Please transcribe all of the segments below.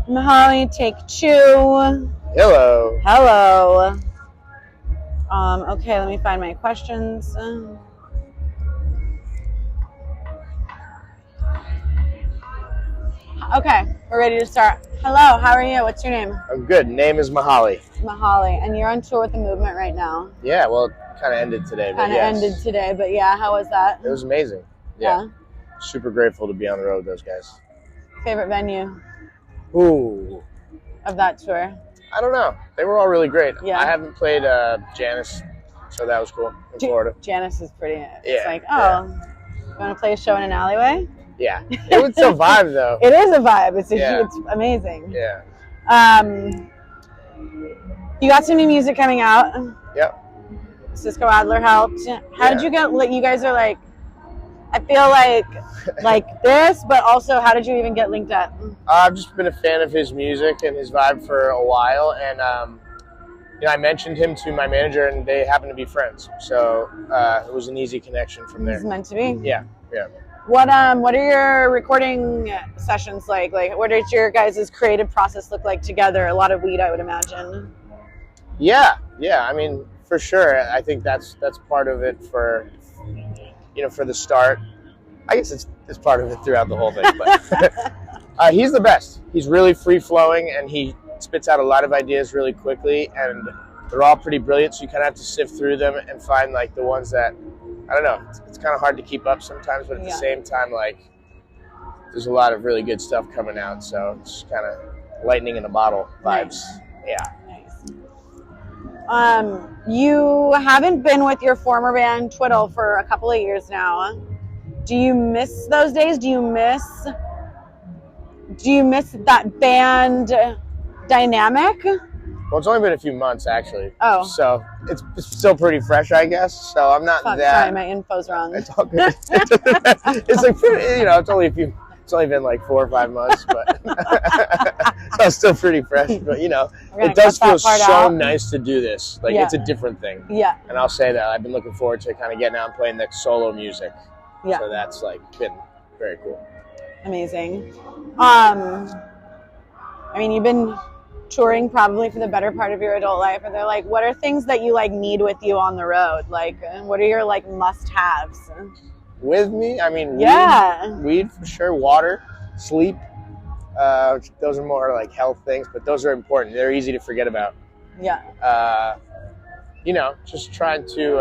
Mihali, take 2. Hello. Hello. Okay, let me find my questions. Okay, we're ready to start. Hello, how are you? What's your name? I'm good. Name is Mihali. Mihali, and you're on tour with the movement right now. Yeah, well, it kind of ended today. Ended today, but yeah, how was that? It was amazing. Yeah. Super grateful to be on the road with those guys. Favorite venue Ooh. of that tour? I don't know. They were all really great. Yeah. I haven't played Janice, so that was cool in Florida. Janice is pretty. It's Yeah, like, you want to play a show in an alleyway? Yeah. It would still vibe, though. It is a vibe. It's amazing. Yeah. You got some new music coming out. Yep. Cisco Adler helped. How did you get? You guys are like, I feel like this, but also, how did you even get linked up? I've just been a fan of his music and his vibe for a while, and I mentioned him to my manager, and they happen to be friends. So it was an easy connection from there. It's meant to be. Yeah. What are your recording sessions like? Like, what does your guys' creative process look like together? A lot of weed, I would imagine. Yeah. I mean, for sure. I think that's part of it for the start. I guess it's part of it throughout the whole thing. But he's the best. He's really free flowing, and he spits out a lot of ideas really quickly, and they're all pretty brilliant. So you kind of have to sift through them and find like the ones that, I don't know. It's kind of hard to keep up sometimes, but at the same time, like, there's a lot of really good stuff coming out. So it's kind of lightning in a bottle vibes. Nice. Yeah. Nice. You haven't been with your former band Twiddle for a couple of years now. Do you miss those days? Do you miss that band dynamic? Well, it's only been a few months, actually. Oh. So it's still pretty fresh, I guess. So I'm not that. Sorry, my info's wrong. It's all good. It's like, it's only been like 4 or 5 months, but so it's still pretty fresh. But it does feel so nice to do this. Like, it's a different thing. Yeah. And I'll say that I've been looking forward to kind of getting out and playing the solo music. Yeah. So that's like been very cool. Amazing. I mean, you've been touring probably for the better part of your adult life. Are there like, what are things that you like need with you on the road? Like, what are your like must-haves? With me, I mean, weed for sure, water, sleep. Those are more like health things, but those are important. They're easy to forget about. Yeah. Just trying to.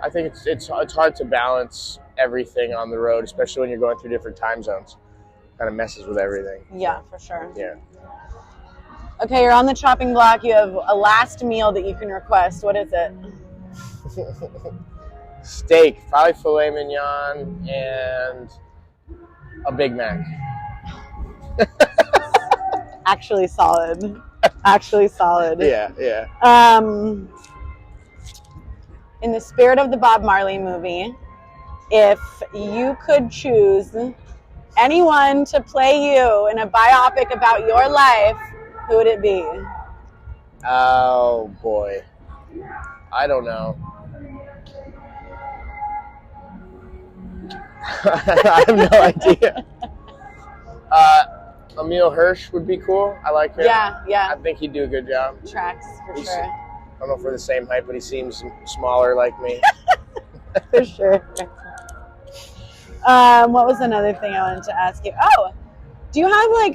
I think it's hard to balance everything on the road, especially when you're going through different time zones. Kind of messes with everything. Yeah, for sure. Yeah. Okay, you're on the chopping block. You have a last meal that you can request. What is it? Steak, probably filet mignon, and a Big Mac. Actually solid. Yeah. In the spirit of the Bob Marley movie, if you could choose anyone to play you in a biopic about your life, who would it be? Oh, boy. I don't know. I have no idea. Emile Hirsch would be cool. I like him. Yeah. I think he'd do a good job. Tracks, for sure. I don't know if we're the same height, but he seems smaller like me. For sure. What was another thing I wanted to ask you? Oh, do you have like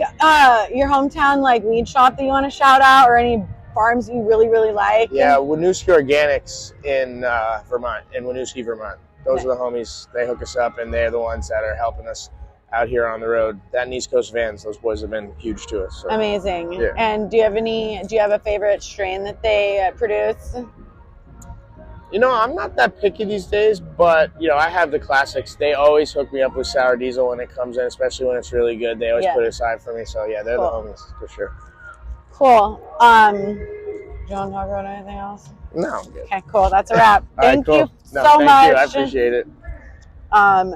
your hometown like weed shop that you want to shout out, or any farms you really, really like? Yeah, Winooski Organics in Vermont, in Winooski, Vermont. Those are the homies. They hook us up, and they're the ones that are helping us out here on the road. That and East Coast Vans, those boys have been huge to us. So. Amazing. Yeah. And do you have a favorite strain that they produce? I'm not that picky these days, but, I have the classics. They always hook me up with Sour Diesel when it comes in, especially when it's really good. They always put it aside for me. So, yeah, they're the homies for sure. Cool. Do you want to talk about anything else? No, I'm good. Okay, cool. That's a wrap. Thank you so much. Thank you. I appreciate it. And